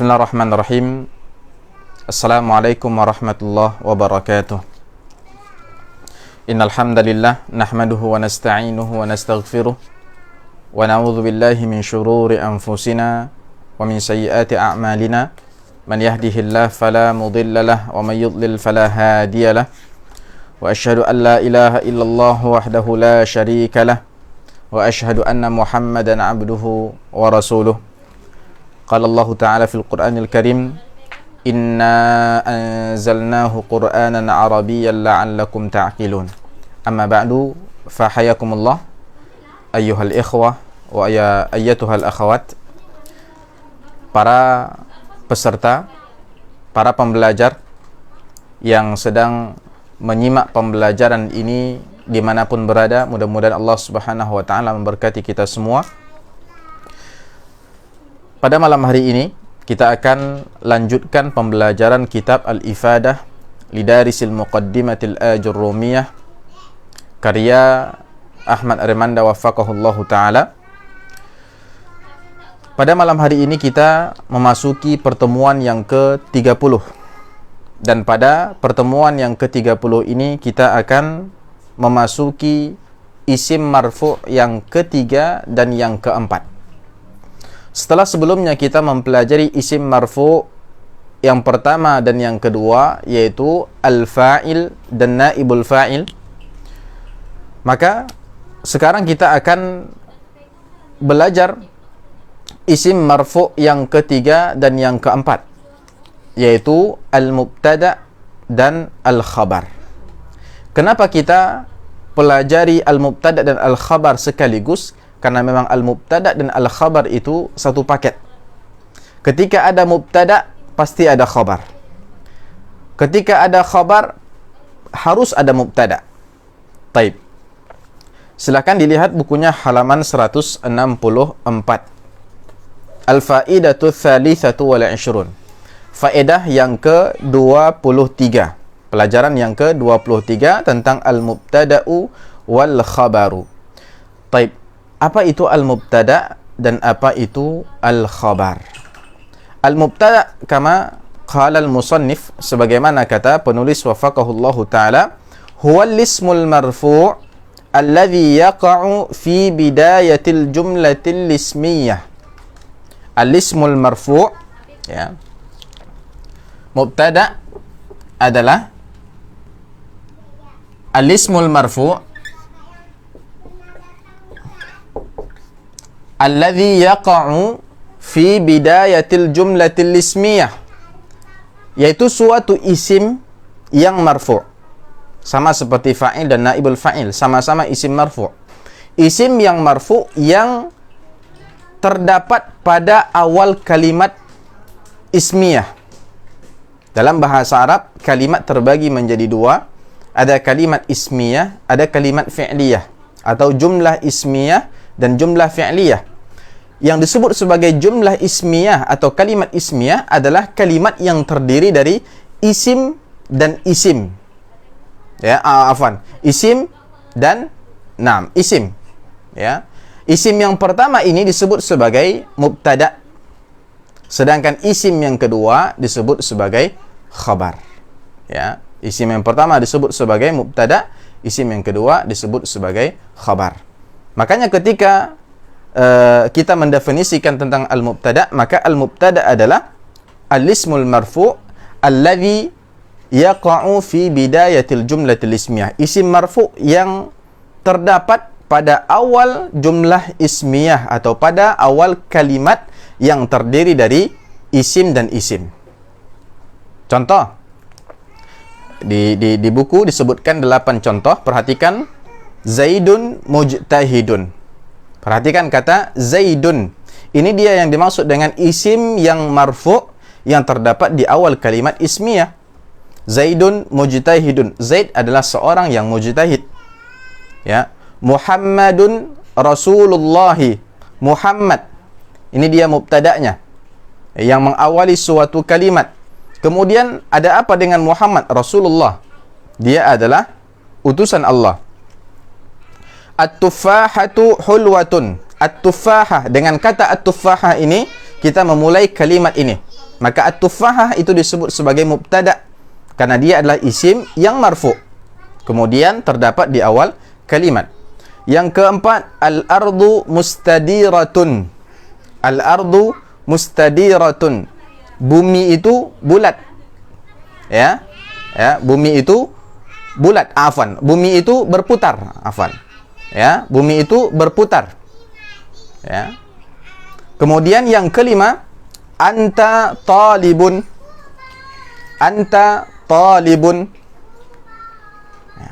Bismillahirrahmanirrahim. Assalamualaikum warahmatullahi wabarakatuh. Innal hamdalillah nahmaduhu wa nasta'inuhu wa nastaghfiruh wa na'udzu billahi min shururi anfusina wa min sayyiati a'malina. Man yahdihillahu fala mudilla lahu wa man yudlil fala hadiya lahu. Wa asyhadu an la ilaha illallah wahdahu la syarika lahu wa asyhadu anna Muhammadan 'abduhu wa rasuluh. Qala Allah Ta'ala fil Qur'anil Karim, inna anzalnahu Qur'anan Arabiyyan la'allakum ta'qilun. Amma ba'du, fa hayakumullah ayyuhal ikhwah wa ayyatuhal akhawat. Para peserta, para pembelajar yang sedang menyimak pembelajaran ini dimanapun berada, mudah-mudahan Allah Subhanahu wa Ta'ala memberkati kita semua. Pada malam hari ini kita akan lanjutkan pembelajaran kitab Al-Ifadah Lidarisil Muqaddimatil Ajurrumiyah karya Ahmad Armanda wafaqahullahu ta'ala. Pada malam hari ini kita memasuki pertemuan yang ke-30. Dan pada pertemuan yang ke-30 ini kita akan memasuki isim marfu' yang ketiga dan yang keempat. Setelah sebelumnya kita mempelajari isim marfu' yang pertama dan yang kedua, yaitu al-fa'il dan naibul fa'il, maka sekarang kita akan belajar isim marfu' yang ketiga dan yang keempat, yaitu al-mubtada' dan al-khabar. Kenapa kita pelajari al-mubtada' dan al-khabar sekaligus? Karena memang al-mubtada' dan al-khabar itu satu paket. Ketika ada mubtada' pasti ada khabar. Ketika ada khabar harus ada mubtada'. Taib. Silakan dilihat bukunya halaman 164. Al-faidatu tsalitsatu wal 'ishrun. Faedah yang ke-23. Pelajaran yang ke-23 tentang al-mubtada'u wal khabaru. Taib. Apa itu al-mubtada' dan apa itu al-khabar? Al-mubtada' kama qala al-musannif, sebagaimana kata penulis wafaqahullahu ta'ala, huwa al-ismul marfu' alladhi yaqa'u fi bidayatil jumlatil ismiyah. Al-ismul marfu', ya. Mubtada' adalah al-ismul marfu' alladhi yaqa'u fi bidayatil jumlatil ismiyah, yaitu suatu isim yang marfu'. Sama seperti fa'il dan naibul fa'il, sama-sama isim marfu'. Isim yang marfu' yang terdapat pada awal kalimat ismiyah. Dalam bahasa Arab, kalimat terbagi menjadi dua. Ada kalimat ismiyah, ada kalimat fi'liyah, atau jumlah ismiyah dan jumlah fi'liyah. Yang disebut sebagai jumlah ismiyah atau kalimat ismiyah adalah kalimat yang terdiri dari isim dan isim. Ya, isim dan isim. Ya. Isim yang pertama ini disebut sebagai mubtada'. Sedangkan isim yang kedua disebut sebagai khabar. Ya, isim yang pertama disebut sebagai mubtada', isim yang kedua disebut sebagai khabar. Makanya ketika kita mendefinisikan tentang al-mubtada', maka al-mubtada' adalah al-ismul marfu' alladhi yaqa'u fi bidayatil jumlatil ismiyah. Isim marfu' yang terdapat pada awal jumlah ismiyah atau pada awal kalimat yang terdiri dari isim dan isim. Contoh, di buku disebutkan 8 contoh. Perhatikan, Zaidun mujtahidun. Perhatikan kata Zaidun. Ini dia yang dimaksud dengan isim yang marfu' yang terdapat di awal kalimat ismiyah. Zaidun mujtahidun. Zaid adalah seorang yang mujtahid. Ya. Muhammadun Rasulullahi. Muhammad. Ini dia mubtada'nya, yang mengawali suatu kalimat. Kemudian ada apa dengan Muhammad? Rasulullah. Dia adalah utusan Allah. At-tuffahatu hulwatun. At-tuffahah, dengan kata at-tuffahah ini kita memulai kalimat ini. Maka at-tuffahah itu disebut sebagai mubtada karena dia adalah isim yang marfu'. Kemudian terdapat di awal kalimat. Yang keempat, al-ardu mustadiratun. Al-ardu mustadiratun. Bumi itu bulat. Ya. Ya, bumi itu bulat, afan. Bumi itu berputar, afan. Ya, bumi itu berputar. Ya. Kemudian yang kelima, anta talibun. Anta talibun. Ya.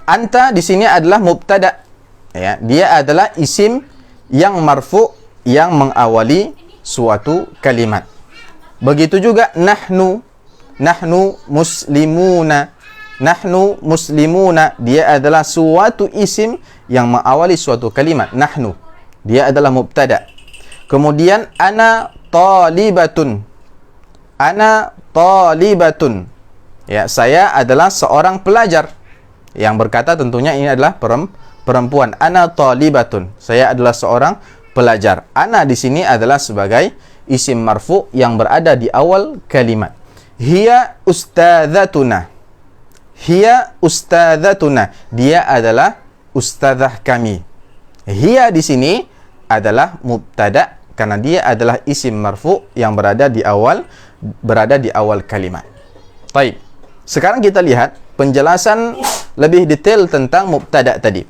Anta di sini adalah mubtada. Ya, dia adalah isim yang marfu yang mengawali suatu kalimat. Begitu juga nahnu. Nahnu muslimuna. Nahnu muslimuna, dia adalah suatu isim yang mengawali suatu kalimat. Nahnu, dia adalah mubtada. Kemudian ana talibatun. Ana talibatun. Ya, saya adalah seorang pelajar. Yang berkata tentunya ini adalah perempuan. Ana talibatun. Saya adalah seorang pelajar. Ana di sini adalah sebagai isim marfu yang berada di awal kalimat. Hiya ustadzatuna. Hiya ustadzatuna. Dia adalah ustadzah kami. Hiya di sini adalah mubtada karena dia adalah isim marfu yang berada di awal kalimat. Baik. Sekarang kita lihat penjelasan lebih detail tentang mubtada tadi.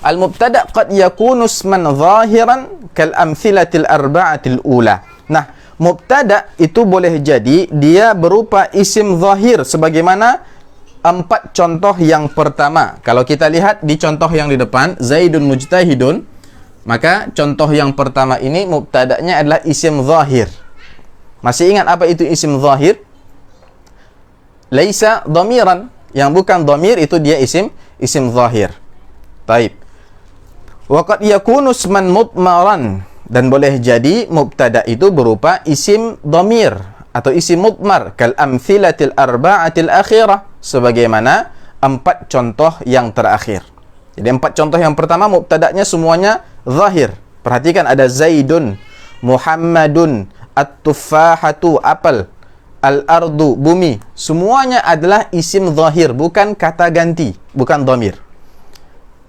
Al-mubtada qad yakunu isman zahiran kal amthilatil arba'atil ula. Nah, mubtada itu boleh jadi dia berupa isim zahir sebagaimana 4 contoh yang pertama. Kalau kita lihat di contoh yang di depan, Zaidun mujtahidun, maka contoh yang pertama ini mubtada'nya adalah isim zahir. Masih ingat apa itu isim zahir? Laisa dhamiran, yang bukan dhamir itu dia isim zahir. Taib. Wa qad yakunu isman mudmaran, dan boleh jadi mubtada itu berupa isim dhamir atau isim mudmar kal amthilatil arba'atil akhirah, sebagaimana 4 contoh yang terakhir. Jadi 4 contoh yang pertama mubtada'nya semuanya zahir. Perhatikan ada Zaidun, Muhammadun, at-tuffahatu apel, al-ardu bumi. Semuanya adalah isim zahir, bukan kata ganti, bukan dhamir.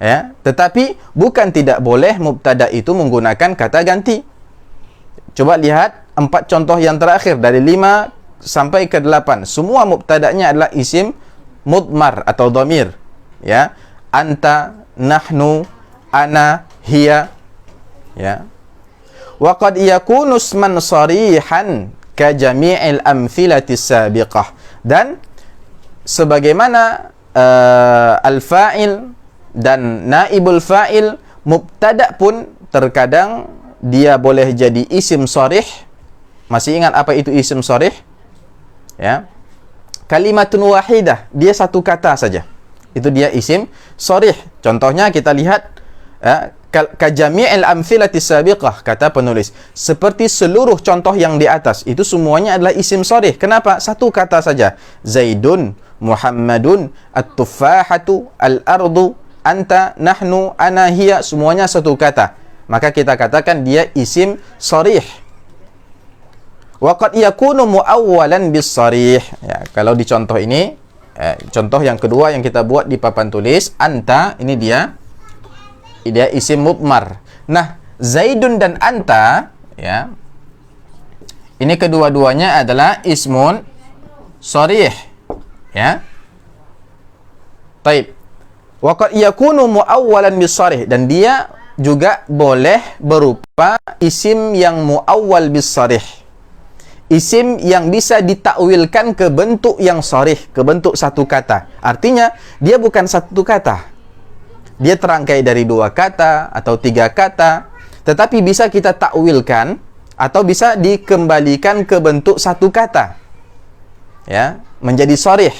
Ya, tetapi bukan tidak boleh mubtada itu menggunakan kata ganti. Coba lihat 4 contoh yang terakhir dari 5 sampai ke 8. Semua mubtada'nya adalah isim mudmar atau dhamir. Ya, anta, nahnu, ana, hiya. Ya. Wa qad yakunu isman sarihan ka jami'il amthilatis sabiqah. Dan sebagaimana al-fa'il dan naibul fa'il, mubtada pun terkadang dia boleh jadi isim sharih. Masih ingat apa itu isim sharih? Ya. Kalimatun wahidah, dia satu kata saja. Itu dia isim sharih. Contohnya kita lihat ka jami'il amthilatis sabiqah, kata penulis. Seperti seluruh contoh yang di atas, itu semuanya adalah isim sharih. Kenapa? Satu kata saja. Zaidun, Muhammadun, at-tuffahatu, al-ardu, anta, nahnu, ana, hiya, semuanya satu kata. Maka kita katakan dia isim sharih. Wa qad yakunu muawwalan bis sharih. Ya, kalau di contoh ini, contoh yang kedua yang kita buat di papan tulis, anta, ini dia isim mudmar. Nah, Zaidun dan anta, ya, ini kedua-duanya adalah ismun sharih. Ya. Taib. Wa qad yakunu muawwalan bis sharih, dan dia juga boleh berupa isim yang muawwal bis sharih. Isim yang bisa ditakwilkan ke bentuk yang sharih, ke bentuk satu kata. Artinya dia bukan satu kata. Dia terangkai dari 2 kata atau 3 kata, tetapi bisa kita takwilkan atau bisa dikembalikan ke bentuk satu kata. Ya, menjadi sharih.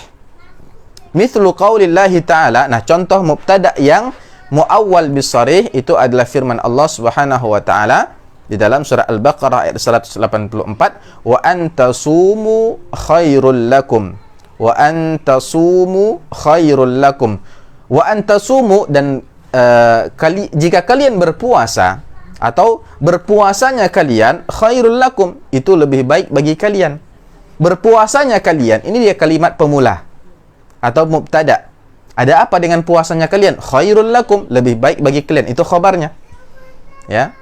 Mithlu qaulillahi ta'ala. Nah, contoh mubtada yang muawwal bis sharih itu adalah firman Allah Subhanahu wa taala di dalam surah Al-Baqarah ayat 184, wa antasumu khairul lakum. Wa antasumu khairul lakum. Wa antasumu, dan jika kalian berpuasa Atau berpuasanya kalian khairul lakum, itu lebih baik bagi kalian. Berpuasanya kalian, ini dia kalimat pemula atau mubtada. Ada apa dengan puasanya kalian? Khairul lakum, lebih baik bagi kalian. Itu khabarnya. Ya.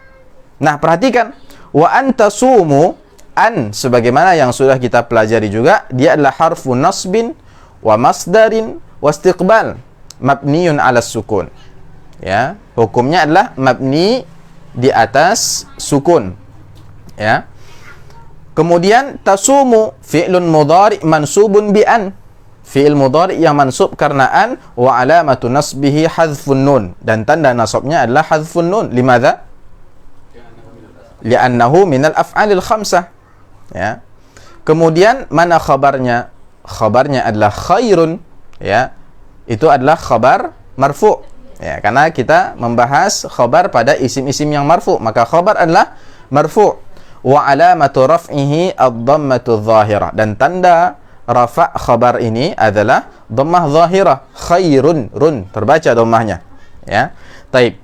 Nah, perhatikan. Wa antasumu, an sebagaimana yang sudah kita pelajari juga, dia adalah harfu nasbin wa masdarin wa istiqbal mabniun 'ala sukun. Ya, hukumnya adalah mabni di atas sukun. Ya. Kemudian tasumu fi'lun mudhari' mansubun bi an. Fi'il mudhari' yang mansub karena an, wa alamatu nasbihi hadzfun nun, dan tanda nasabnya adalah hadzfun nun. Limadza? Li'annahu minal af'alil khamsah. Ya. Kemudian mana khabarnya? Khabarnya adalah khairun. Ya. Itu adalah khabar marfu'. Ya, karena kita membahas khabar pada isim-isim yang marfu', maka khabar adalah marfu'. Wa alamatu raf'ihi ad-dhammatu adh-dhahirah, dan tanda rafa' khabar ini adalah dhammah zahirah. Khairun, run, terbaca dhammahnya. Ya. Taib.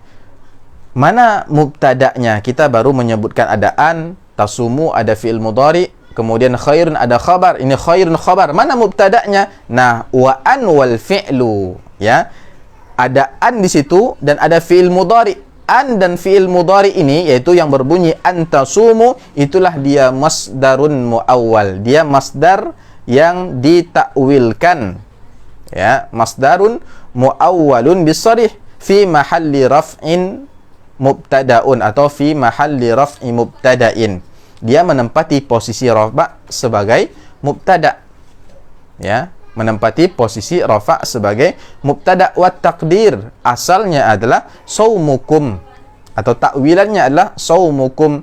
Mana mubtada'nya? Kita baru menyebutkan ada an, tasumu ada fi'il mudhari, kemudian khairun ada khabar. Ini khairun khabar. Mana mubtada'nya? Nah, wa an wal fi'lu. Ya. Ada an di situ dan ada fi'il mudhari. An dan fi'il mudhari ini, yaitu yang berbunyi antasumu, itulah dia masdarun muawwal. Dia masdar yang ditakwilkan. Ya, masdarun muawwalun bisarih fi mahalli raf'in mubtada'un atau fi mahalli raf'i mubtada'in. Dia menempati posisi rafa' sebagai mubtada'. Ya, menempati posisi rafa' sebagai mubtada'. Wa taqdir, asalnya adalah saumukum atau takwilannya adalah saumukum.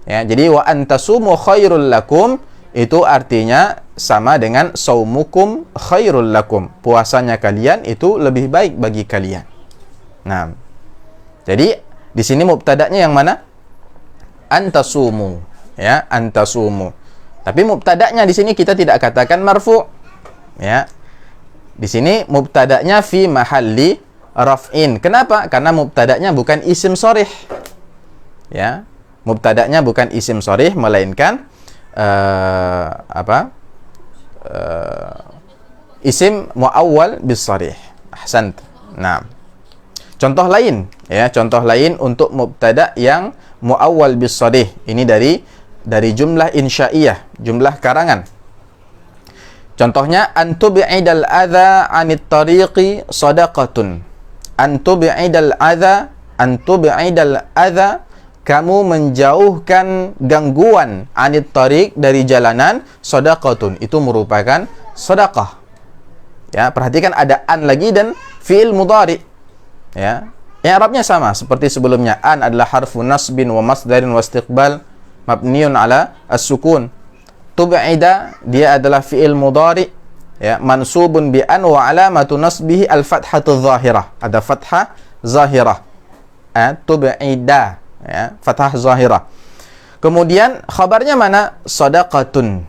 Ya, jadi wa antasumu khairul lakum itu artinya sama dengan saumukum khairul lakum. Puasanya kalian itu lebih baik bagi kalian. Nah, jadi di sini mubtada'nya yang mana? Antasumu. Ya, antasumu. Tapi mubtada'nya di sini kita tidak katakan marfu'. Ya. Di sini mubtada'nya fi mahalli raf'in. Kenapa? Karena mubtada'nya bukan isim sharih. Ya. Mubtada'nya bukan isim sharih, melainkan isim muawwal bis sharih. Ahsant. Nah. Contoh lain, ya, contoh lain untuk mubtada yang muawwal bis sharih. Ini dari jumlah insya'iyah, jumlah karangan. Contohnya antub'idal adza 'anit tariqi shadaqatun. Antub'idal adza, kamu menjauhkan gangguan, 'anit tariq, dari jalanan, shadaqatun, itu merupakan sedekah. Ya, perhatikan ada an lagi dan fi'il mudhari. Ya, i'rabnya sama seperti sebelumnya. An adalah harfu nasbin wa masdarin wa istiqbal mabniun ala as-sukun. Tub'ida, dia adalah fi'il mudhari, ya, mansubun bi an wa alamatu nasbihi al-fathatu zahirah. Ada fathah zahirah. Tub'ida, ya, fathah zahirah. Kemudian khabarnya mana? Shadaqatun.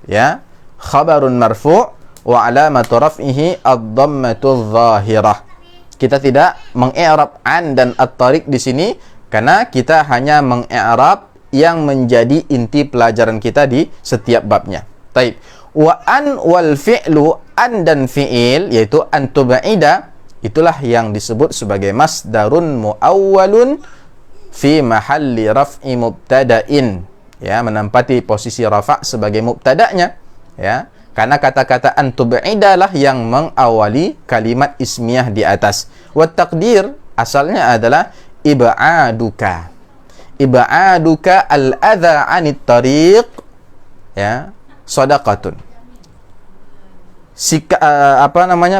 Ya, khabarun marfu' wa alamatu raf'ihi ad-dhammatu zahirah. Kita tidak mengi'rab an dan at-tariq di sini karena kita hanya mengi'rab yang menjadi inti pelajaran kita di setiap babnya. Taib. Wa an wal fi'lu, an dan fi'il, yaitu antuba'ida, itulah yang disebut sebagai masdarun muawwalun fi mahalli raf'i mubtada'in. Ya, menempati posisi rafa' sebagai mubtada'nya. Ya. Karena kata-kata antub'ida lah yang mengawali kalimat ismiyah di atas. Wa taqdir, asalnya adalah ib'aduka. Ib'aduka al-adha 'anit tariq, ya, shadaqatun.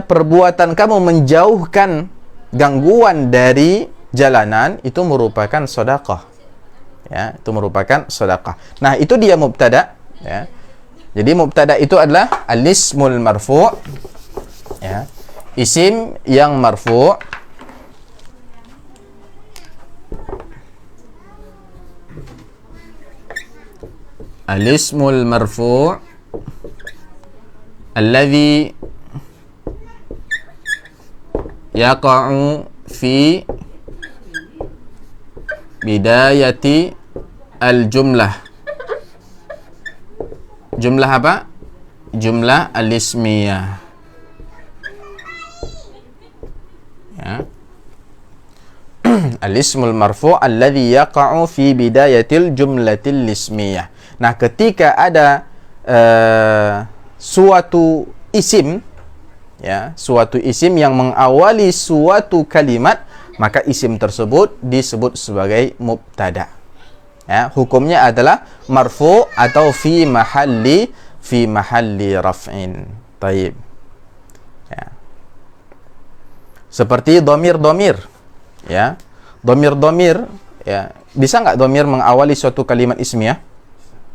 Perbuatan kamu menjauhkan gangguan dari jalanan itu merupakan sedekah. Ya, itu merupakan sedekah. Nah, itu dia mubtada, ya. Jadi mubtada itu adalah al-ismul marfu', ya, isim yang marfu', al-ismul marfu' alladhi yaqa'u fi bidayati al-jumlah. Jumlah apa? Jumlah al-ismiyah. Ya. Al-ismul marfu' alladhi yaqa'u fi bidayatil jumlatil ismiyah. Nah, ketika ada suatu isim, ya, suatu isim yang mengawali suatu kalimat, maka isim tersebut disebut sebagai mubtada. Ya, hukumnya adalah marfu' atau fi mahalli raf'in. Taib. Ya. Seperti domir-domir. Ya, domir-domir, ya, bisa nggak domir mengawali suatu kalimat ismiyah?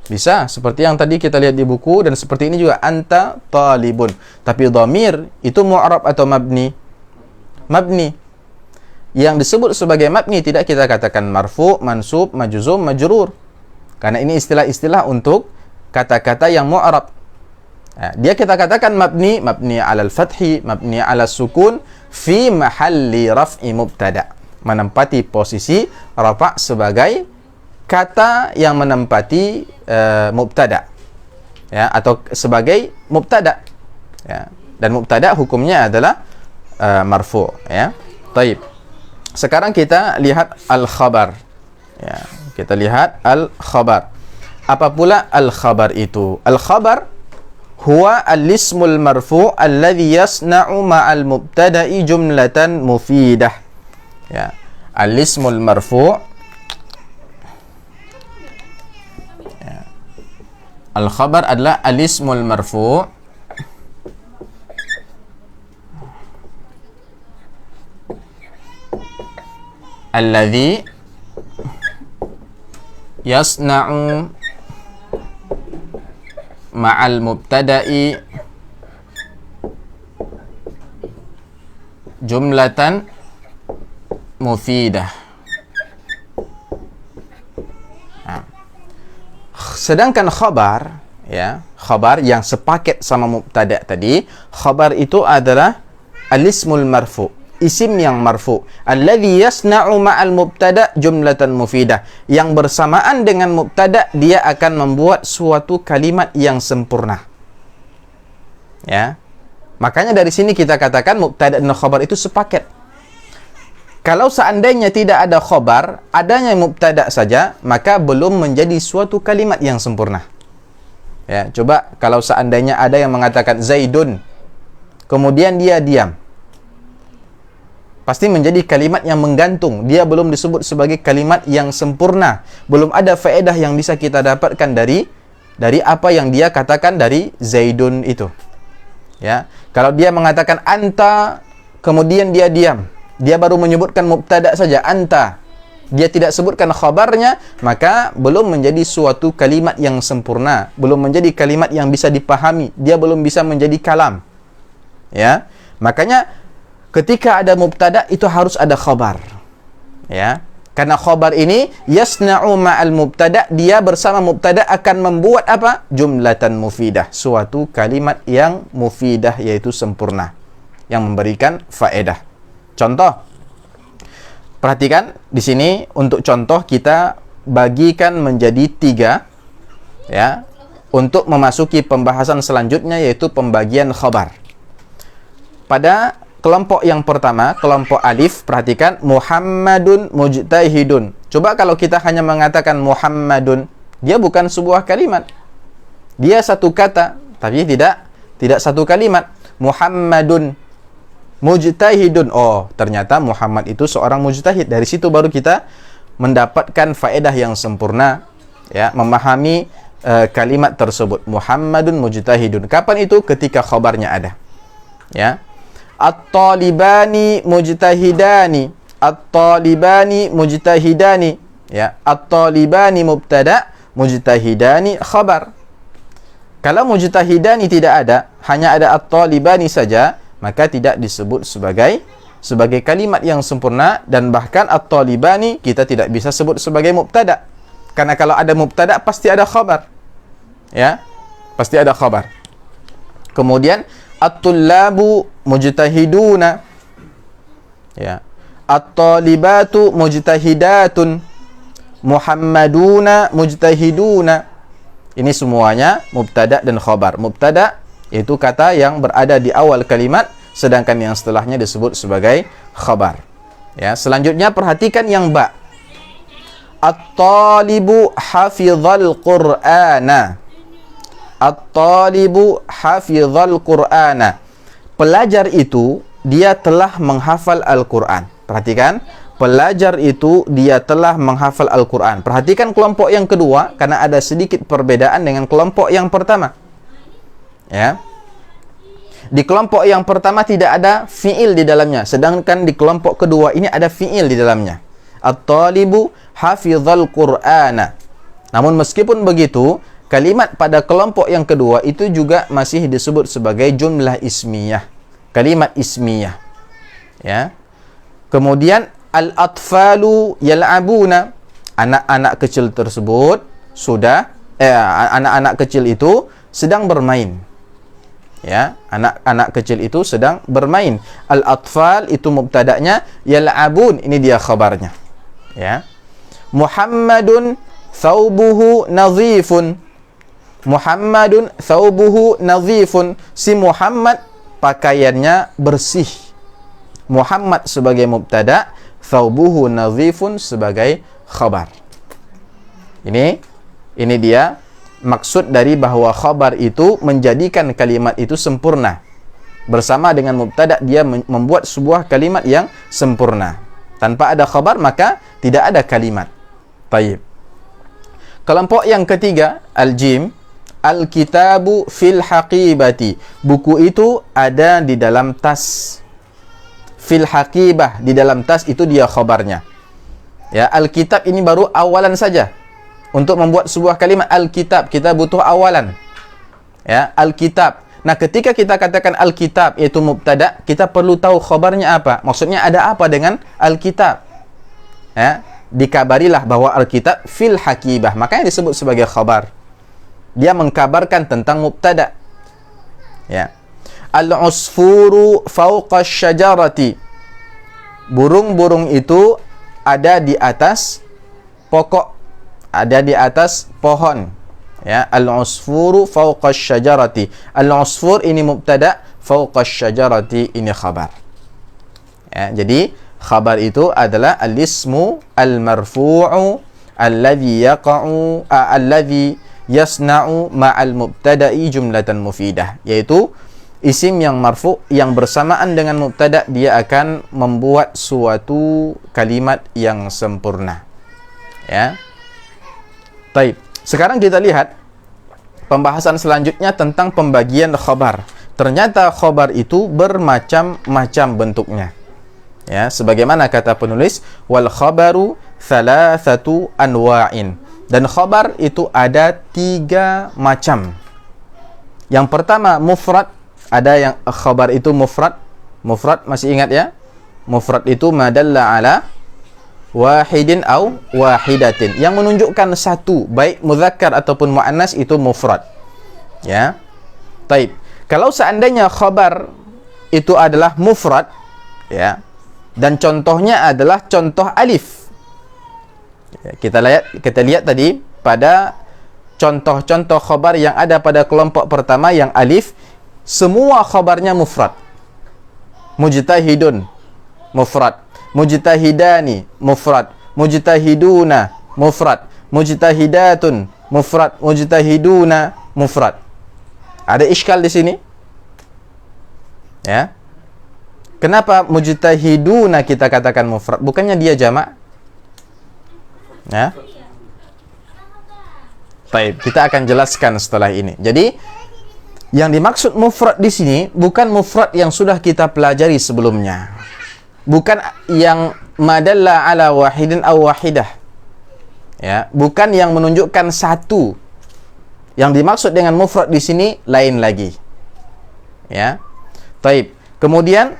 Bisa, seperti yang tadi kita lihat di buku, dan seperti ini juga, anta talibun. Tapi domir itu mu'rab atau mabni? Mabni. Yang disebut sebagai mabni tidak kita katakan marfu, mansub, majzum, majrur, karena ini istilah-istilah untuk kata-kata yang mu'rab. Nah, dia kita katakan mabni, mabni alal fathi, mabni ala sukun, fi mahalli raf'i mubtada, menempati posisi rafa' sebagai kata yang menempati mubtada, ya, atau sebagai mubtada, ya. Dan mubtada hukumnya adalah marfu', ya. Taib. Sekarang kita lihat al-khabar, ya. Kita lihat al-khabar. Apa pula al-khabar itu? Al-khabar huwa al-ismul marfu' alladhi yasna'u ma'al mubtada'i jumlatan mufidah. Ya, al-ismul marfu', ya. Al-khabar adalah al-ismul marfu' alladhi yasna'u ma'al mubtada'i jumlatan mufidah. Nah, sedangkan khabar, ya, khabar yang sepaket sama mubtada tadi, khabar itu adalah al-ismul marfu', isim yang marfu, alladhi yasna'u ma'al mubtada jumlatan mufidah, yang bersamaan dengan mubtada dia akan membuat suatu kalimat yang sempurna. Ya. Makanya dari sini kita katakan mubtada dan khabar itu sepaket. Kalau seandainya tidak ada khabar, adanya mubtada saja, maka belum menjadi suatu kalimat yang sempurna. Ya, coba kalau seandainya ada yang mengatakan Zaidun, kemudian dia diam, pasti menjadi kalimat yang menggantung. Dia belum disebut sebagai kalimat yang sempurna. Belum ada faedah yang bisa kita dapatkan dari apa yang dia katakan dari Zaidun itu. Ya, kalau dia mengatakan anta, kemudian dia diam, dia baru menyebutkan mubtada saja, anta, dia tidak sebutkan khabarnya, maka belum menjadi suatu kalimat yang sempurna, belum menjadi kalimat yang bisa dipahami, dia belum bisa menjadi kalam. Ya, makanya ketika ada mubtada itu harus ada khabar. Ya, karena khabar ini yasna'u ma'al mubtada, dia bersama mubtada akan membuat apa? Jumlatan mufidah, suatu kalimat yang mufidah, yaitu sempurna, yang memberikan faedah. Contoh, perhatikan di sini, untuk contoh kita bagikan menjadi 3, ya, untuk memasuki pembahasan selanjutnya, yaitu pembagian khabar. Pada kelompok yang pertama, kelompok alif, perhatikan, Muhammadun mujtahidun. Coba kalau kita hanya mengatakan Muhammadun, dia bukan sebuah kalimat, dia satu kata, tapi tidak satu kalimat. Muhammadun mujtahidun, oh ternyata Muhammad itu seorang mujtahid. Dari situ baru kita mendapatkan faedah yang sempurna, ya, memahami kalimat tersebut. Muhammadun mujtahidun. Kapan itu? Ketika khabarnya ada. Ya, at-talibani mujtahidani, at-talibani mujtahidani, ya, at-talibani mubtada, mujtahidani khabar. Kalau mujtahidani tidak ada, hanya ada at-talibani saja, maka tidak disebut sebagai kalimat yang sempurna. Dan bahkan at-talibani kita tidak bisa sebut sebagai mubtada, karena kalau ada mubtada pasti ada khabar. Ya, pasti ada khabar. Kemudian at-tullabu mujtahiduna, ya, at-talibatu mujtahidatun, Muhammaduna mujtahiduna. Ini semuanya mubtada dan khabar. Mubtada yaitu kata yang berada di awal kalimat, sedangkan yang setelahnya disebut sebagai khabar. Ya, selanjutnya perhatikan yang ba. At-talibu hafizal Qur'ana. At-talibu hafizal Qur'ana. Pelajar itu dia telah menghafal Al-Qur'an. Perhatikan, pelajar itu dia telah menghafal Al-Qur'an. Perhatikan kelompok yang kedua karena ada sedikit perbedaan dengan kelompok yang pertama. Ya. Di kelompok yang pertama tidak ada fiil di dalamnya, sedangkan di kelompok kedua ini ada fiil di dalamnya. At-talibu hafizal Qur'ana. Namun meskipun begitu, kalimat pada kelompok yang kedua itu juga masih disebut sebagai jumlah ismiyah. Kalimat ismiyah. Ya. Kemudian al-atfalu yal'abuna. Anak-anak kecil tersebut sudah anak-anak kecil itu sedang bermain. Ya, anak-anak kecil itu sedang bermain. Al-atfal itu mubtada'nya, yal'abun ini dia khabarnya. Ya. Muhammadun thawbuhu nadhifun. Muhammadun thawbuhu nadhifun. Si Muhammad pakaiannya bersih. Muhammad sebagai mubtada', thawbuhu nadhifun sebagai khabar. Ini dia maksud dari bahwa khabar itu menjadikan kalimat itu sempurna. Bersama dengan mubtada' dia membuat sebuah kalimat yang sempurna. Tanpa ada khabar maka tidak ada kalimat. Baik. Kelompok yang ketiga, al-jim, al-kitabu fil haqibati. Buku itu ada di dalam tas. Fil haqibah, di dalam tas itu dia khabarnya. Ya, al-kitab ini baru awalan saja. Untuk membuat sebuah kalimat al-kitab, kita butuh awalan. Ya, al-kitab. Nah, ketika kita katakan al-kitab yaitu mubtada, kita perlu tahu khabarnya apa. Maksudnya ada apa dengan al-kitab? Ya, dikabarilah bahwa al-kitab fil haqibah. Makanya disebut sebagai khabar. Dia mengkabarkan tentang mubtada. Ya. Al-usfuru fawqa syajarati. Burung-burung itu ada di atas pokok, ada di atas pohon. Ya, al-usfuru fawqa syajarati. Al-usfur ini mubtada, fawqa syajarati ini khabar. Ya, jadi khabar itu adalah al-ismu al-marfu'u alladhi yaqa'u alladhi yasna'u ma'al mubtada'i jumlatan mufidah, yaitu isim yang marfu' yang bersamaan dengan mubtada' dia akan membuat suatu kalimat yang sempurna. Ya. Baik, sekarang kita lihat pembahasan selanjutnya tentang pembagian khabar. Ternyata khabar itu bermacam-macam bentuknya. Ya, sebagaimana kata penulis, wal khabaru thalathatu anwa'in. Dan khabar itu ada 3 macam. Yang pertama mufrad, ada yang khabar itu mufrad. Mufrad masih ingat ya? Mufrad itu madalla ala wahidin au wahidatin, yang menunjukkan satu, baik mudzakkar ataupun muannas itu mufrad. Ya. Taib. Kalau seandainya khabar itu adalah mufrad, ya, dan contohnya adalah contoh alif. Ya, kita lihat tadi pada contoh-contoh khabar yang ada pada kelompok pertama yang alif, semua khabarnya mufrad. Mujtahidun mufrad, mujtahidani mufrad, mujtahiduna mufrad, mujtahidatun mufrad, mujtahiduna mufrad. Ada iskal di sini? Ya. Kenapa mujtahiduna kita katakan mufrad? Bukannya dia jamak? Ya. Baik, kita akan jelaskan setelah ini. Jadi, yang dimaksud mufrad di sini bukan mufrad yang sudah kita pelajari sebelumnya. Bukan yang madalla ala wahidin aw wahidah. Ya, bukan yang menunjukkan satu. Yang dimaksud dengan mufrad di sini lain lagi. Ya. Taib. Kemudian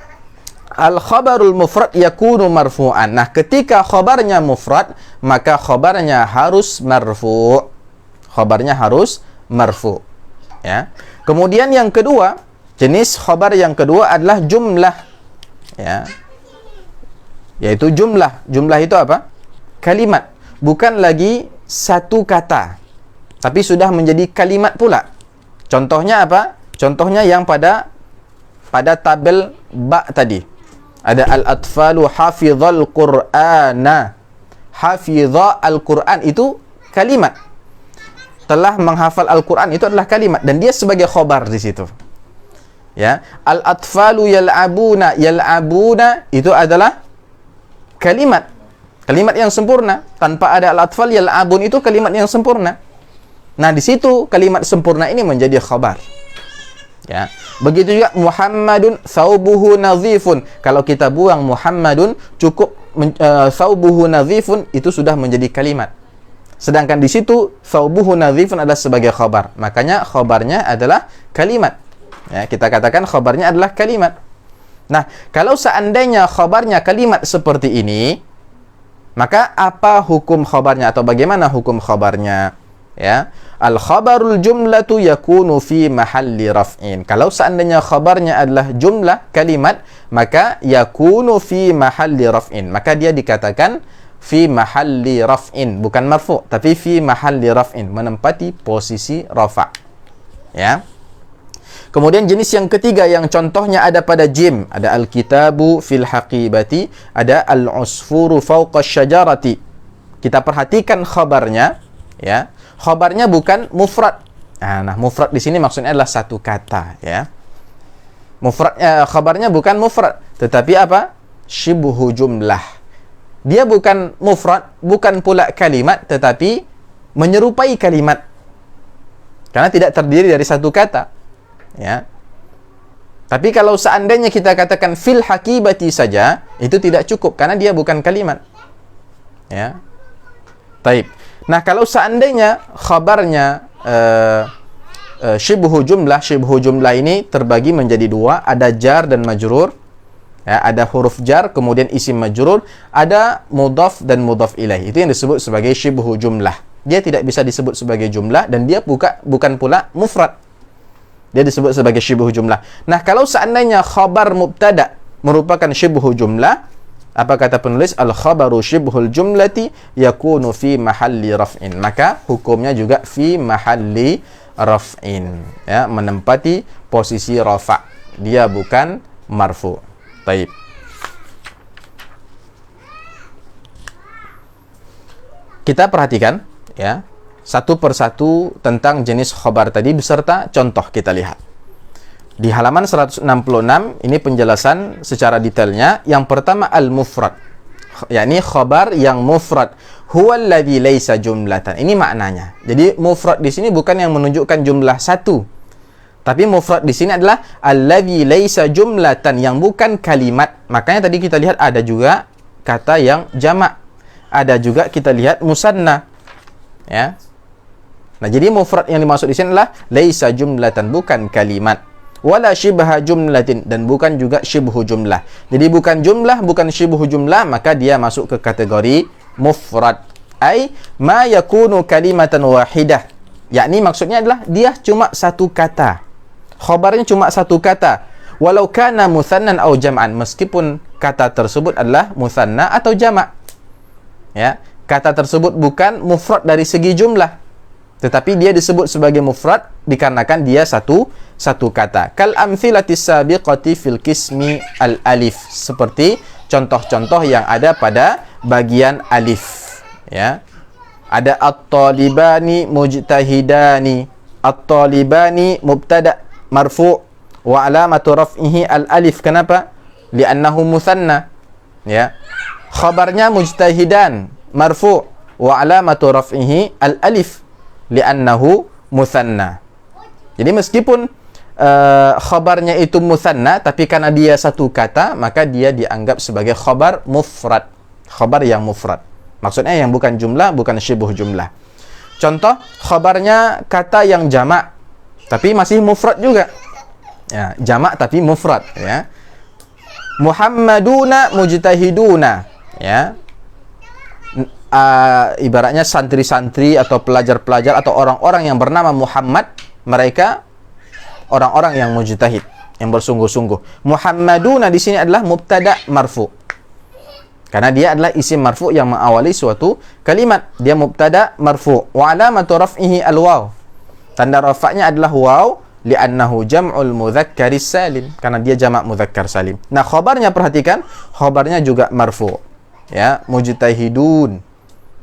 al-khabarul mufrad yakunu marfu'an. Nah, ketika khabarnya mufrad, maka khabarnya harus marfu'. Khabarnya harus marfu'. Ya. Kemudian yang kedua, jenis khabar yang kedua adalah jumlah. Ya. Yaitu jumlah. Jumlah itu apa? Kalimat. bukan lagi satu kata, tapi sudah menjadi kalimat pula. Contohnya apa? Contohnya yang pada tabel ba tadi. Ada al-atfalu hafizal Qur'ana. Hafizha al-Qur'an itu kalimat. Telah menghafal Al-Qur'an itu adalah kalimat dan dia sebagai khobar di situ. Ya, al-atfalu yal'abuna, yal'abuna itu adalah kalimat. Kalimat yang sempurna. Tanpa ada al-atfal yal'abun itu kalimat yang sempurna. Nah, di situ kalimat sempurna ini menjadi khabar. Ya. Begitu juga Muhammadun thawbuhu nadhifun. Kalau kita buang Muhammadun, cukup thawbuhu nadhifun itu sudah menjadi kalimat. Sedangkan di situ thawbuhu nadhifun adalah sebagai khabar. Makanya khabarnya adalah kalimat. Ya, kita katakan khabarnya adalah kalimat. Nah, kalau seandainya khabarnya kalimat seperti ini, maka apa hukum khabarnya atau bagaimana hukum khabarnya? Ya, al-khabarul jumlatu yakunu fi mahalli raf'in. Kalau seandainya khabarnya adalah jumlah kalimat, maka yakunu fi mahalli raf'in. Maka dia dikatakan fi mahalli raf'in, bukan marfu', tapi fi mahalli raf'in, menempati posisi rafa'. Ya. Kemudian jenis yang ketiga yang contohnya ada pada jim, ada al-kitabu fil haqibati, ada al-usfuru fawqa syajarati. Kita perhatikan khabarnya, ya. Khabarnya bukan mufrad. Nah, mufrad di sini maksudnya adalah satu kata, ya. Khabarnya bukan mufrad, tetapi apa? Shibhu jumlah. Dia bukan mufrad, bukan pula kalimat, tetapi menyerupai kalimat. Karena tidak terdiri dari satu kata. Ya. Tapi kalau seandainya kita katakan fil haqibati saja, itu tidak cukup karena dia bukan kalimat. Ya. Taib. Nah, kalau seandainya khabarnya shibhu jumlah ini terbagi menjadi dua, ada jar dan majrur. Ya, ada huruf jar, kemudian isim majrur, ada mudhaf dan mudhaf ilaih. Itu yang disebut sebagai shibhu jumlah. Dia tidak bisa disebut sebagai jumlah dan dia bukan pula mufrad. Dia disebut sebagai shibhu jumlah. Nah, kalau seandainya khabar mubtada merupakan shibhu jumlah, apa kata penulis? Al-khabaru shibhul jumlati yakunu fi mahalli raf'in. Maka hukumnya juga fi mahalli raf'in. Ya, menempati posisi rafa'. Dia bukan marfu'. Baik. Kita perhatikan ya, satu persatu tentang jenis khabar tadi beserta contoh kita lihat. Di halaman 166 ini penjelasan secara detailnya. Yang pertama al-mufrad, yakni khabar yang mufrad. Huwa alladhi laisa jumlatan. Ini maknanya. Jadi mufrad di sini bukan yang menunjukkan jumlah satu. Tapi mufrad di sini adalah alladzi laisa jumlatan, yang bukan kalimat. Makanya tadi kita lihat ada juga kata yang jamak. Ada juga kita lihat musanna. Ya. Nah, jadi mufrad yang dimaksud di sini adalah laisa jumlatan, bukan kalimat. Wala shibha jumlatin, dan bukan juga shibhu jumlah. Jadi bukan jumlah, bukan shibhu jumlah, maka dia masuk ke kategori mufrad. Ai ma yakunu kalimatan wahidah. Yakni maksudnya adalah dia cuma satu kata. Khabarnya cuma satu kata. Walau kana muthannan au jam'an, meskipun kata tersebut adalah muthanna atau jamak. Ya, kata tersebut bukan mufrad dari segi jumlah, tetapi dia disebut sebagai mufrad dikarenakan dia satu kata. Kal amthilatis sabiqati fil qismi al alif, seperti contoh-contoh yang ada pada bagian alif. Ya. Ada at-talibani mujtahidani. At-talibani mubtada' marfu' wa alamatu raf'ihi al-alif. Kenapa? Li'annahu muthanna. Ya. Khabarnya mujtahidan marfu' wa alamatu raf'ihi al-alif li'annahu muthanna. Jadi meskipun khabarnya itu muthanna, tapi karena dia satu kata, maka dia dianggap sebagai khabar mufrad. Khabar yang mufrad. Maksudnya yang bukan jumlah, bukan syibh jumlah. Contoh, khabarnya kata yang jamak, tapi masih mufrad juga. Ya, jamak tapi mufrad. Ya. Muhammaduna mujtahiduna. Ya. Ibaratnya santri-santri atau pelajar-pelajar atau orang-orang yang bernama Muhammad, mereka orang-orang yang mujtahid, yang bersungguh-sungguh. Muhammaduna di sini adalah mubtada marfu. Karena dia adalah isim marfu' yang mengawali suatu kalimat. Dia mubtada marfu'. Wa alamatu raf'ihi al-waw. Tanda rafa'nya adalah waw li'annahu jam'ul mudzakkaris salim. Karena dia jamak mudzakkar salim. Nah, khabarnya perhatikan, khabarnya juga marfu'. Ya, mujtahidun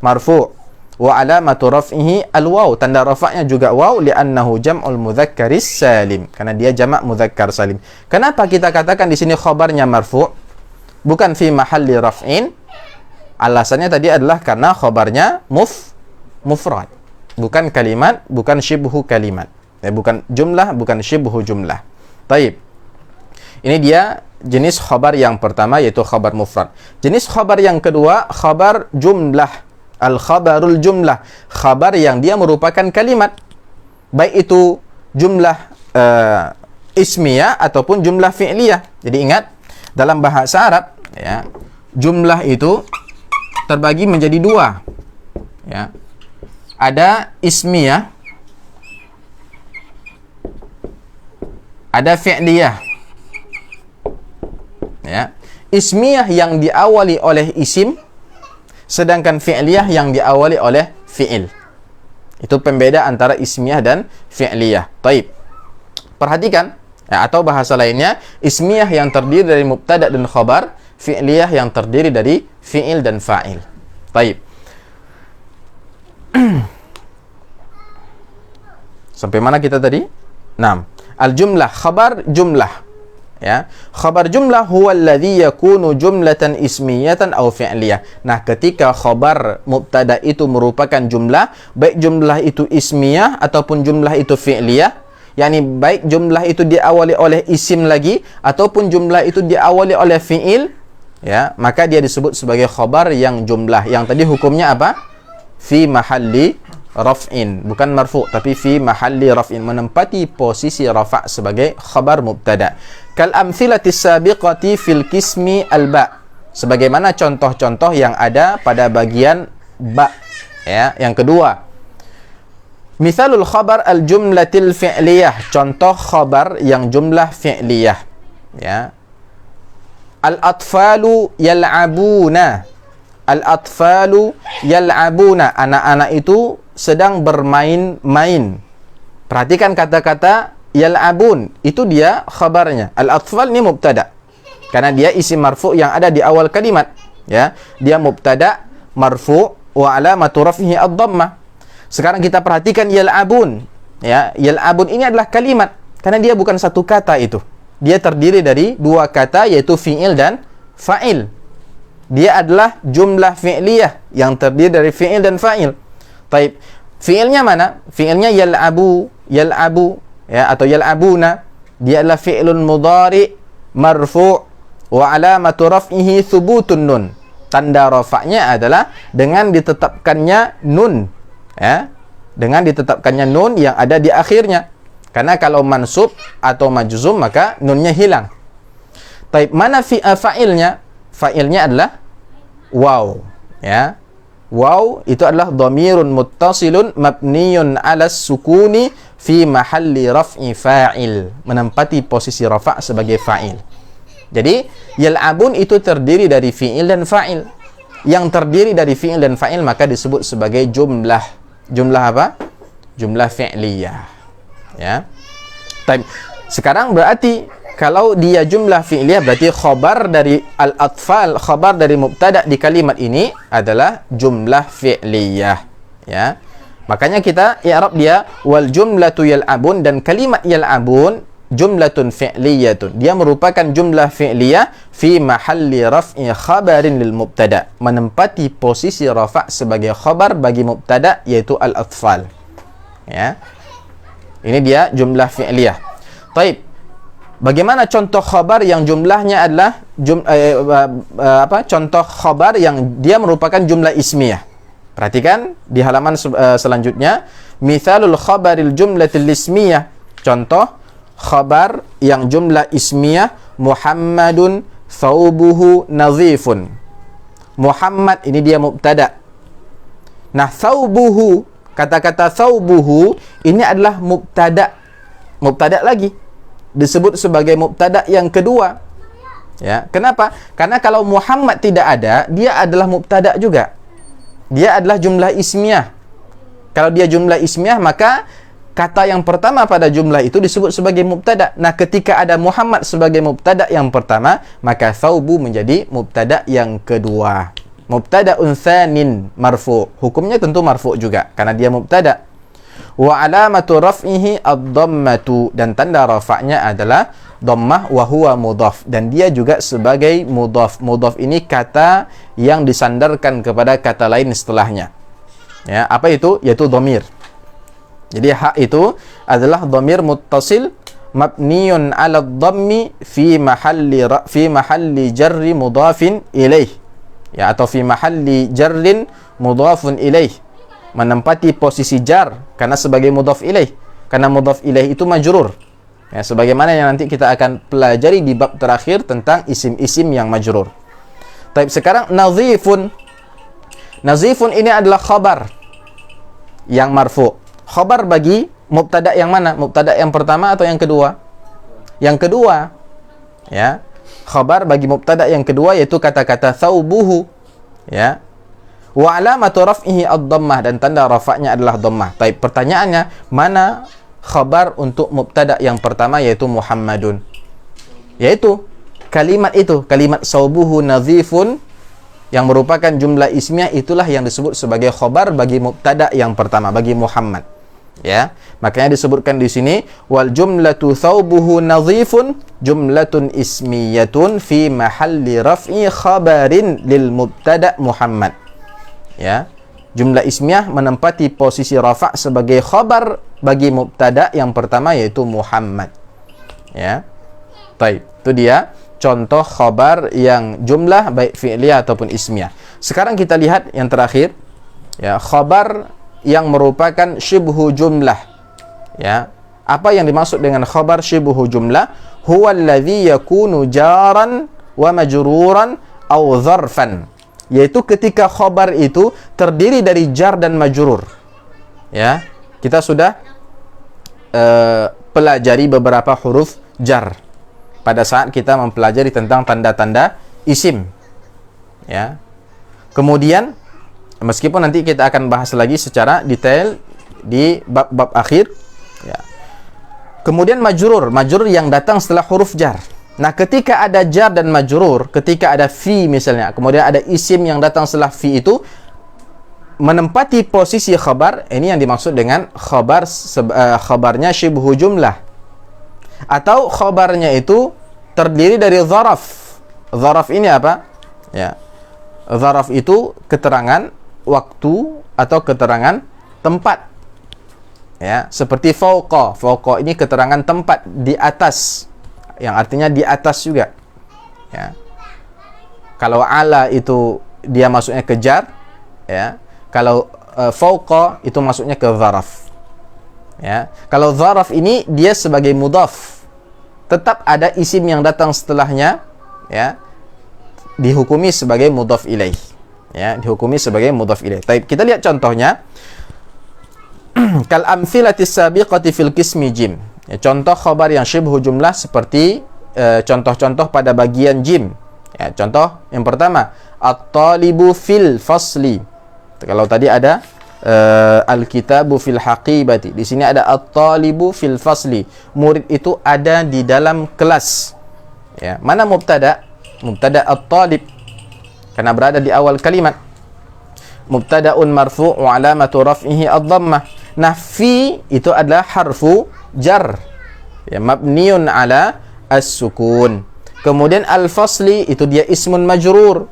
marfu'. Wa alamatu raf'ihi al-waw. Tanda rafa'nya juga waw li'annahu jam'ul mudzakkaris salim. Karena dia jamak mudzakkar salim. Kenapa kita katakan di sini khabarnya marfu'? Bukan fi mahalli raf'in. Alasannya tadi adalah karena khabarnya mufrad. Bukan kalimat, bukan syibhu kalimat. Bukan jumlah, bukan syibhu jumlah. Taib. Ini dia jenis khabar yang pertama, yaitu khabar mufrad. Jenis khabar yang kedua, khabar jumlah. Al-khabarul jumlah. Khabar yang dia merupakan kalimat. Baik itu jumlah ismiyah ataupun jumlah fi'liyah. Jadi ingat, dalam bahasa Arab, ya, jumlah itu terbagi menjadi dua. Ya. Ada ismiyah, ada fi'liyah. Ya. Ismiyah yang diawali oleh isim, sedangkan fi'liyah yang diawali oleh fi'il. Itu pembeda antara ismiyah dan fi'liyah. Taib. Perhatikan. Ya, atau bahasa lainnya, ismiyah yang terdiri dari mubtada dan khabar, fi'liyah yang terdiri dari fi'il dan fa'il. Baik. Sampai mana kita tadi? 6. Al-jumlah, khabar jumlah. Ya, khabar jumlah huwa alladhi yakunu jumlatan ismiyatan aw fi'liyah. Nah, ketika khabar mubtada itu merupakan jumlah, baik jumlah itu ismiyah ataupun jumlah itu fi'liyah, yakni baik jumlah itu diawali oleh isim lagi ataupun jumlah itu diawali oleh fi'il, ya, maka dia disebut sebagai khabar yang jumlah. Yang tadi hukumnya apa? Fi mahalli raf'in, bukan marfu', tapi fi mahalli raf'in, menempati posisi rafa' sebagai khabar mubtada. Kal amthilatis sabiqati fil qismi al-ba. Sebagaimana contoh-contoh yang ada pada bagian ba. Ya, yang kedua, Mithalul khabar al-jumlatil fi'liyah. Contoh khabar yang jumlah fi'liyah. Ya. Al-atfalu yal'abuna. Al-atfalu yal'abuna. Anak-anak itu sedang bermain-main. Perhatikan kata-kata yal'abun. Itu dia khabarnya. Al-atfal ini mubtada. Karena dia isim marfu' yang ada di awal kalimat. Ya. Dia mubtada marfu' wa alamatu raf'ihi ad-dhammah. Sekarang kita perhatikan yal'abun. Ya, yal'abun ini adalah kalimat karena dia bukan satu kata itu. Dia terdiri dari dua kata, yaitu fi'il dan fa'il. Dia adalah jumlah fi'liyah yang terdiri dari fi'il dan fa'il. Taib. Fi'ilnya mana? Fi'ilnya yal'abu, ya, atau yal'abuna. Dia adalah fi'lun mudhari marfu' wa alamatu raf'ihi thubutun nun. Tanda rafa'nya adalah dengan ditetapkannya nun. Ya, dengan ditetapkannya nun yang ada di akhirnya. Karena kalau mansub atau majzum maka nunnya hilang. Taib, mana fa'ilnya? Fa'ilnya adalah waw. Ya. Waw itu adalah dhamirun muttasilun mabniyun 'ala sukuni fi mahalli raf'i fa'il, menempati posisi rafa' sebagai fa'il. Jadi yal'abun itu terdiri dari fi'il dan fa'il. Yang terdiri dari fi'il dan fa'il maka disebut sebagai jumlah. Jumlah apa? Jumlah fi'liyah. Ya. Sekarang berarti kalau dia jumlah fi'liyah, berarti khabar dari al-atfal, khabar dari mubtada di kalimat ini adalah jumlah fi'liyah. Ya. Makanya kita i'rab dia wal jumlatu yal'abun, dan kalimat yal'abun jumlatun fi'liyatun. Dia merupakan jumlah fi'liyah fi mahalli raf'i khabarin lil mubtada, menempati posisi rafa' sebagai khabar bagi mubtada, yaitu al-atfal. Ya. Ini dia jumlah fi'liyah. Taib. Bagaimana contoh khabar yang jumlahnya adalah contoh khabar yang dia merupakan jumlah ismiyah? Perhatikan di halaman selanjutnya, mithalul khabaril jumlatil ismiyah. Contoh khabar yang jumlah ismiyah, Muhammadun thawbuhu nadhifun. Muhammad ini dia mubtada. Nah, thawbuhu, kata-kata thawbuhu ini adalah mubtada. Mubtada lagi disebut sebagai mubtada yang kedua. Ya, kenapa? Karena kalau Muhammad tidak ada, dia adalah mubtada juga. Dia adalah jumlah ismiyah. Kalau dia jumlah ismiyah, maka kata yang pertama pada jumlah itu disebut sebagai mubtada. Nah, ketika ada Muhammad sebagai mubtada yang pertama, maka thawbu menjadi mubtada yang kedua. Mubtada'un tsanin marfu'. Hukumnya tentu marfu' juga karena dia mubtada. Wa alamatu raf'ihi ad-dhammatu, dan tanda rafa'nya adalah dhammah wa huwa mudhaf, dan dia juga sebagai mudhaf. Mudhaf ini kata yang disandarkan kepada kata lain setelahnya. Ya, apa itu? Yaitu dhamir. Jadi hak itu adalah dhamir muttasil mabniyun 'ala dhammi fi mahalli jarri mudhafin ilaih. Ya, atau fi mahalli jarrin mudhafun ilaih. Menempati posisi jar karena sebagai mudhaf ilaih. Karena mudhaf ilaih itu majrur. Ya, sebagaimana yang nanti kita akan pelajari di bab terakhir tentang isim-isim yang majrur. Baik, sekarang nadhifun. Nadhifun ini adalah khabar yang marfu'. Khabar bagi mubtada yang mana? Mubtada yang pertama atau yang kedua? Yang kedua. Ya. Khabar bagi mubtada yang kedua yaitu kata-kata thawbuhu. Ya. Wa alamatu raf'ihi ad-dhammah, dan tanda rafa'nya adalah dhammah. Baik, pertanyaannya, mana khabar untuk mubtada yang pertama yaitu Muhammadun? Yaitu kalimat itu, kalimat thawbuhu nadhifun yang merupakan jumlah ismiyah, itulah yang disebut sebagai khabar bagi mubtada yang pertama, bagi Muhammad. Ya, makanya disebutkan di sini wal jumlatu thawbuhu nadhifun jumlatun ismiyatun fi mahalli raf'i khabarin lil mubtada Muhammad. Ya, jumlah ismiyah menempati posisi rafa' sebagai khabar bagi mubtada yang pertama yaitu Muhammad. Ya. Baik, itu dia contoh khabar yang jumlah baik fi'liyah ataupun ismiyah. Sekarang kita lihat yang terakhir, ya, khabar yang merupakan syibhu jumlah. Ya, apa yang dimaksud dengan khabar syibhu jumlah? Huwa alladhi yakunu jaran wa majruran aw dharfan. Yaitu ketika khabar itu terdiri dari jar dan majrur. Ya, kita sudah pelajari beberapa huruf jar pada saat kita mempelajari tentang tanda-tanda isim. Ya. Kemudian meskipun nanti kita akan bahas lagi secara detail di bab-bab akhir, ya. Kemudian majrur yang datang setelah huruf jar. Nah, ketika ada jar dan majrur, ketika ada fi misalnya, kemudian ada isim yang datang setelah fi itu menempati posisi khabar, ini yang dimaksud dengan khabarnya syibhu jumlah. Atau khabarnya itu terdiri dari zaraf. Zaraf ini apa? Ya. Zaraf itu keterangan waktu atau keterangan tempat. Ya, seperti fauqa. Fauqa ini keterangan tempat, di atas, yang artinya di atas juga. Ya. Kalau ala itu dia masuknya ke jar, ya. Kalau fauqa itu masuknya ke zaraf. Ya. Kalau zaraf ini dia sebagai mudhaf. Tetap ada isim yang datang setelahnya, ya, dihukumi sebagai mudhaf ilaih. Ya, dihukumi sebagai mudhaf ilaih. Baik, kita lihat contohnya. Kal amthilatis sabiqati fil qismi jim. Ya, contoh khabar yang syibhu jumlah seperti contoh-contoh pada bagian jim. Ya, contoh yang pertama, at-talibu fil fasli. Kalau tadi ada al-kitabu fil haqibati. Di sini ada at-talibu fil fasli. Murid itu ada di dalam kelas. Ya, mana mubtada? Mubtada at-talib. Karena berada di awal kalimat. Mubtada'un marfu' wa alamatu raf'ihi ad-dhammah. Nah, fi itu adalah harfu jar. Ya, mabniun ala as-sukun. Kemudian al-fasli itu dia ismun majrur.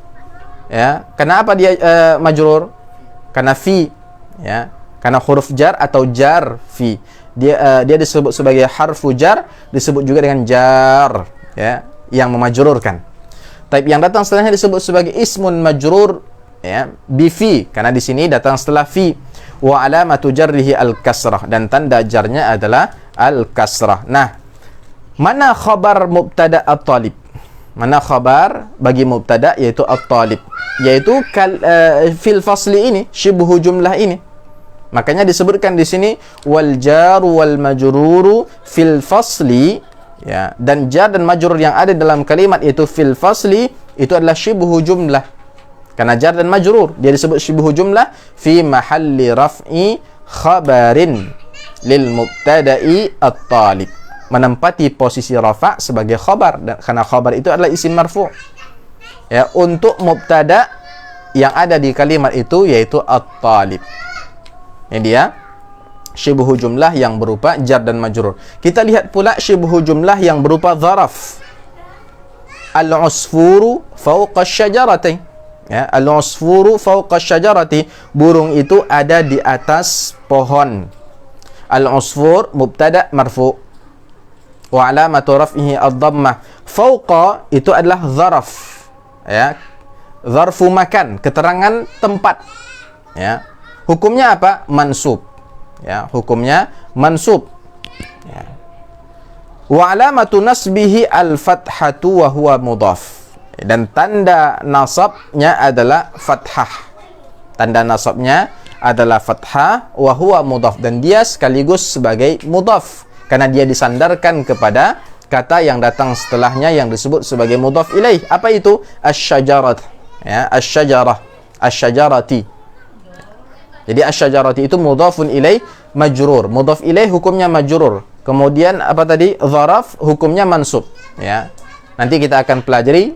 Ya, kenapa dia majrur? Karena fi, ya. Karena huruf jar atau jar fi. Dia disebut sebagai harfu jar, disebut juga dengan jar, ya, yang memajrurkan. Tapi yang datang setelahnya disebut sebagai ismun majrur, ya, bi fi, karena di sini datang setelah fi. Wa alamatu jarrihi al-kasrah, dan tanda jarnya adalah al-kasrah. Nah, mana khabar mubtada at-talib? Mana khabar bagi mubtada yaitu at-talib? Yaitu fil fasli ini, syibhu jumlah ini. Makanya disebutkan di sini wal jaru wal majruru fil fasli, Ya, dan jar dan majrur yang ada dalam kalimat itu fil fasli itu adalah syibhu jumlah. Karena jar dan majrur dia disebut syibhu jumlah fi mahalli raf'i khabarin lil mubtada'i at-talib. Menempati posisi rafa' sebagai khabar, dan karena khabar itu adalah isim marfu'. Ya, untuk mubtada yang ada di kalimat itu yaitu at-talib. Ini dia syibhu jumlah yang berupa jar dan majrur. Kita lihat pula syibhu jumlah yang berupa zaraf. Al-usfuru fawqa asy-syajarati. Ya, al-usfuru fawqa asy-syajarati. Burung itu ada di atas pohon. Al-usfur mubtada marfu'. Wa alamatu raf'ihi ad-dhammah. Fawqa itu adalah zaraf. Ya. Zarfu makan, keterangan tempat. Ya. Hukumnya apa? Mansub. Ya, hukumnya mansub. Ya. Wa alamatu nasbihi al-fathatu wa huwa mudhaf. Dan tanda nasabnya adalah fathah. Tanda nasabnya adalah fathah wa huwa mudhaf, dan dia sekaligus sebagai mudhaf karena dia disandarkan kepada kata yang datang setelahnya yang disebut sebagai mudhaf ilaih. Apa itu? Asy-syajarat. Ya, asy-syajarah, asy-syajarati. Jadi asy-syajarati itu mudhafun ilaih majrur. Mudhaf ilaih hukumnya majrur. Kemudian apa tadi? Zaraf hukumnya mansub. Ya. Nanti kita akan pelajari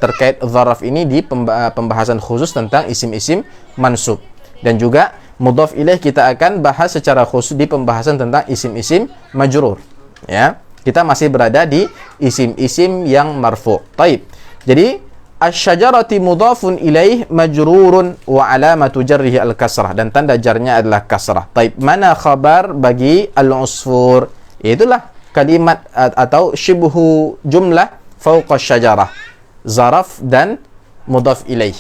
terkait zaraf ini di pembahasan khusus tentang isim-isim mansub. Dan juga mudhaf ilaih kita akan bahas secara khusus di pembahasan tentang isim-isim majrur. Ya. Kita masih berada di isim-isim yang marfu'. Taib. Jadi asy-syajarati mudhafun ilaih majrurun wa alamatu jarrihi al-kasrah, dan tanda jarnya adalah kasrah. Taib. Mana khabar bagi al-usfur? Itulah kalimat atau syibhu jumlah fawqa asy-syajarah. Zaraf dan mudhaf ilaih.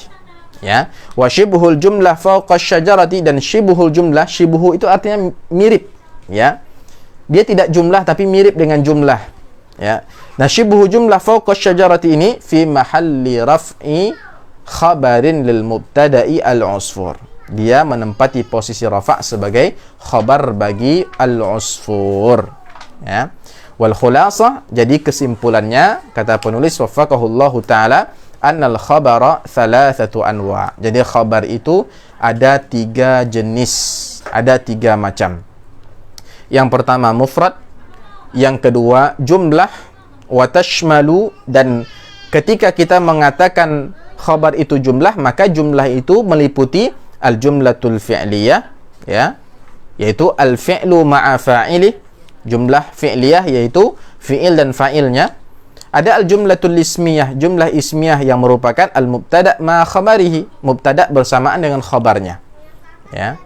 Ya, wa syibhul jumlah fawqa asy-syajarati, dan syibhul jumlah, syibhu itu artinya mirip, ya. Dia tidak jumlah tapi mirip dengan jumlah, ya. Nah, syibhu jumlah fawqa asy-syajarati ini fi mahalli raf'i khabarin lil mubtada'i al-usfur. Dia menempati posisi rafa' sebagai khabar bagi al-usfur, ya. Wal khulasah, jadi kesimpulannya kata penulis waffaqahullahu taala, annal khabara thalathatu anwa'. Jadi khabar itu ada 3 jenis, ada 3 macam. Yang pertama mufrad, yang kedua jumlah, wa tashmalu, dan ketika kita mengatakan khabar itu jumlah, maka jumlah itu meliputi al-jumlatul fi'liyah, ya, yaitu al-fi'lu ma'a fa'ilih, jumlah fi'liyah yaitu fi'il dan fa'ilnya. Ada al-jumlatul ismiyah, jumlah ismiyah yang merupakan al-mubtada' ma khabarihi, mubtada' bersamaan dengan khabarnya. Ya.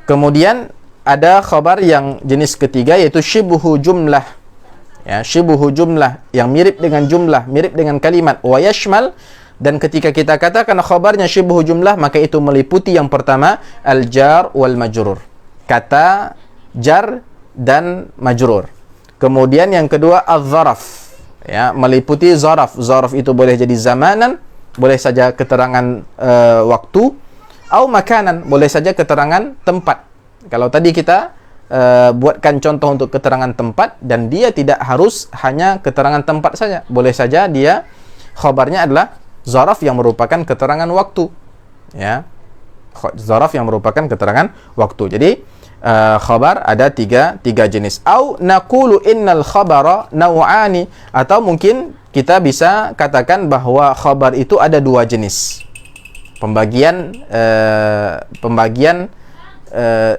Kemudian ada khabar yang jenis ketiga yaitu syibhu jumlah. Ya, syibhu jumlah yang mirip dengan jumlah, mirip dengan kalimat wa yashmal, dan ketika kita katakan khabarnya syibhu jumlah, maka itu meliputi yang pertama al-jar wal majrur. Kata jar dan majrur. Kemudian yang kedua az-zaraf. Ya, meliputi zaraf. Zaraf itu boleh jadi zamanan, boleh saja keterangan waktu, atau makanan, boleh saja keterangan tempat. Kalau tadi kita buatkan contoh untuk keterangan tempat, dan dia tidak harus hanya keterangan tempat saja. Boleh saja dia khabarnya adalah zaraf yang merupakan keterangan waktu. Ya. Zaraf yang merupakan keterangan waktu. Jadi khabar ada tiga jenis. Au naqulu innal khabara naw'ani, atau mungkin kita bisa katakan bahwa khabar itu ada 2 jenis. Pembagian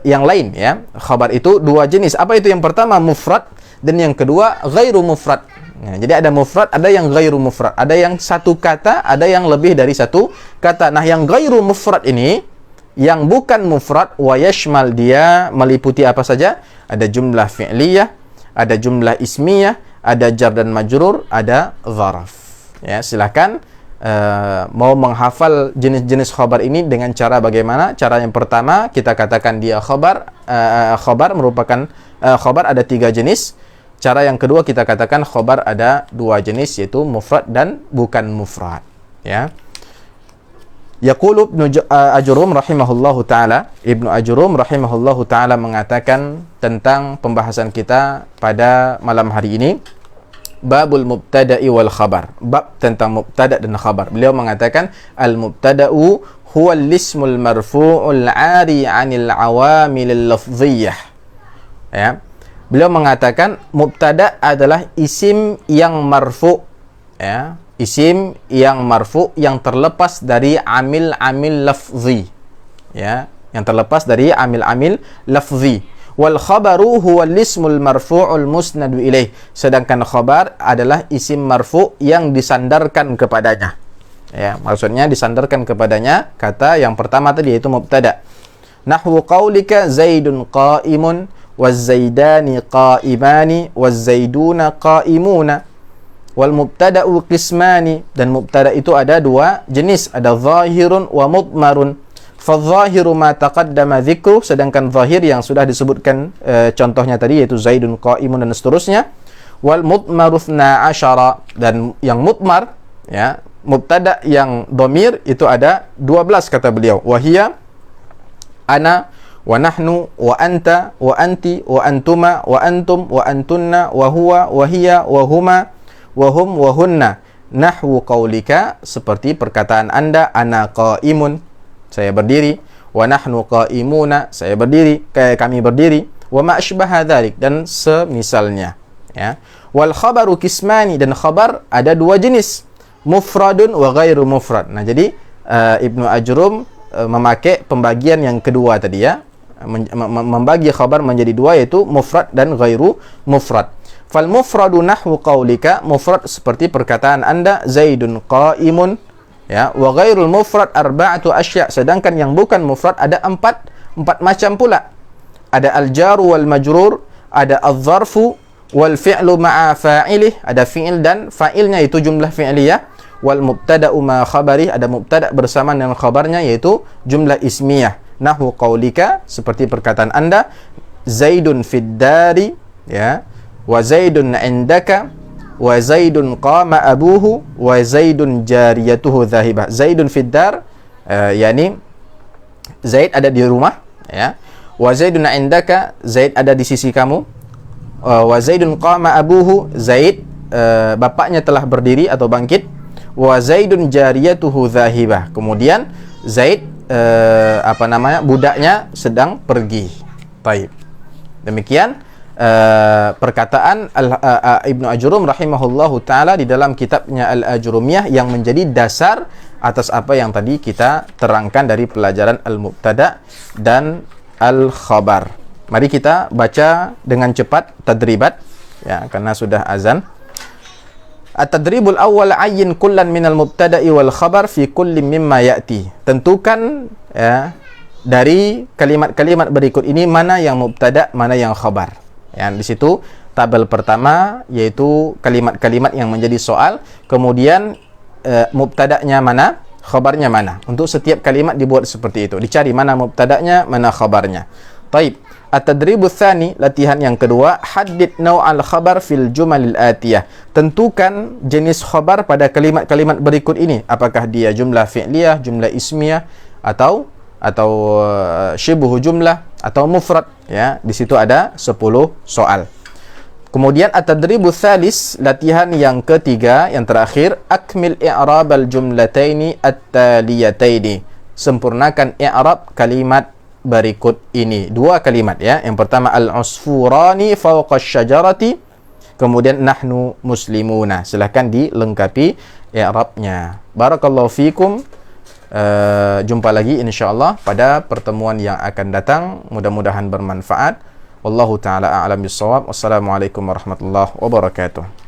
yang lain, ya. Khabar itu 2 jenis. Apa itu? Yang pertama mufrad, dan yang kedua ghairu mufrad. Nah, jadi ada mufrad, ada yang ghairu mufrad. Ada yang satu kata, ada yang lebih dari satu kata. Nah, yang ghairu mufrad ini, yang bukan mufrad, wa yashmal, dia meliputi apa saja? Ada jumlah fi'liyah, ada jumlah ismiyah, ada jar dan majrur, ada zaraf. Ya, silakan mau menghafal jenis-jenis khabar ini dengan cara bagaimana? Cara yang pertama, kita katakan dia khabar. Khabar merupakan khabar ada 3 jenis. Cara yang kedua, kita katakan khabar ada 2 jenis, yaitu mufrad dan bukan mufrad. Ya. Yaqulu Ajrum rahimahullahu taala, Ibnu Ajrum rahimahullahu taala mengatakan tentang pembahasan kita pada malam hari ini, babul mubtada'i wal khabar, bab tentang mubtada' dan khabar. Beliau mengatakan al mubtada'u huwa al-ismul marfu'ul 'ari 'anil 'awamil lafdhiyyah. Ya. Beliau mengatakan mubtada' adalah isim yang marfu', ya. Isim yang marfu yang terlepas dari amil-amil lafzi, ya, yang terlepas dari amil-amil lafzi. Wal khabaru huwa al-ismul marfu'ul musnadu ilaih, sedangkan khabar adalah isim marfu yang disandarkan kepadanya. Ya, maksudnya disandarkan kepadanya kata yang pertama tadi yaitu mubtada. Nahwu qaulika Zaidun qa'imun waz zaidani qa'imani waz zaiduna qa'imuna. Wal mubtada'u qismani, dan mubtada' itu ada dua jenis, ada zahirun wa mudmarun. Fadh-dhahiru ma taqaddama dzikru, sedangkan zahir yang sudah disebutkan contohnya tadi yaitu Zaidun qa'imun dan seterusnya. Wal mudmaru 12, dan yang mudmar, ya, mubtada' yang dhamir itu ada 12 kata beliau. Wahiya ana wa nahnu wa anta wa anti wa antuma wa antum wa antunna wa huwa wa hiya wa huma wahum wahunna. Nahwu qaulika, seperti perkataan anda, ana qaimun, saya berdiri, wa nahnu qaimuna, saya berdiri, kami berdiri, wa ma asbaha dzalik, dan semisalnya, ya. Wal khabaru kismani, dan khabar ada dua jenis, mufradun wa ghairu mufrad. Nah, jadi Ibnu Ajrum memakai pembagian yang kedua tadi, ya, membagi khabar menjadi dua, yaitu mufrad dan ghairu mufrad. Fal mufradu nahwu qaulika, mufrad seperti perkataan anda, Zaidun qaimun, ya, wa ghairul mufrad arba'atu asya', sedangkan yang bukan mufrad ada empat macam pula. Ada al-jaru wal majrur, ada al-zarfu wal fi'lu ma'a fa'ilih, ada fi'il dan fa'ilnya itu jumlah fi'liyah. Wal mubtada'u ma khabari, ada mubtada' bersama dengan khabarnya yaitu jumlah ismiyah. Nahwu qaulika, seperti perkataan anda, Zaidun fid dari, ya, wa Zaidun indaka, wa Zaidun qama abuhu, wa Zaidun jariyatuhu dhahibah. Zaidun fid dar, yakni Zaid ada di rumah, ya. Wa Zaidun indaka, Zaid ada di sisi kamu. Wa Zaidun qama abuhu, Zaid bapaknya telah berdiri atau bangkit. Wa Zaidun jariyatuhu dhahibah. Kemudian Zaid budaknya sedang pergi. Baik. Demikian perkataan Ibnu Ajrum rahimahullahu taala di dalam kitabnya Al-Ajrumiyah yang menjadi dasar atas apa yang tadi kita terangkan dari pelajaran al-mubtada dan al-khabar. Mari kita baca dengan cepat tadribat, ya, karena sudah azan. At-tadribul awwal, ayyin kullan minal mubtada'i wal khabar fi kulli mimma ya'ti. Tentukan, ya, dari kalimat-kalimat berikut ini mana yang mubtada', mana yang khabar. Ya, di situ tabel pertama yaitu kalimat-kalimat yang menjadi soal, kemudian mubtada'nya mana, khabarnya mana. Untuk setiap kalimat dibuat seperti itu. Dicari mana mubtada'nya, mana khabarnya. Taib. At-tadribul tsani, latihan yang kedua, haddid naw'al khabar fil jumalil atiyah. Tentukan jenis khabar pada kalimat-kalimat berikut ini. Apakah dia jumlah fi'liyah, jumlah ismiyah, atau syibhu jumlah, atau mufrad, ya. Di situ ada 10 soal. Kemudian at-tadribul tsalis, latihan yang ketiga, yang terakhir, akmil i'rabal jumlataini at-taliyataini. Sempurnakan i'rab kalimat berikut ini. Dua kalimat, ya. Yang pertama al-usfurani fawqa asy-syajarati, kemudian nahnu muslimuna. Silakan dilengkapi i'rabnya. Barakallahu fikum. Jumpa lagi insyaallah pada pertemuan yang akan datang. Mudah-mudahan bermanfaat. Wallahu taala a'lam bissawab. Wassalamualaikum warahmatullahi wabarakatuh.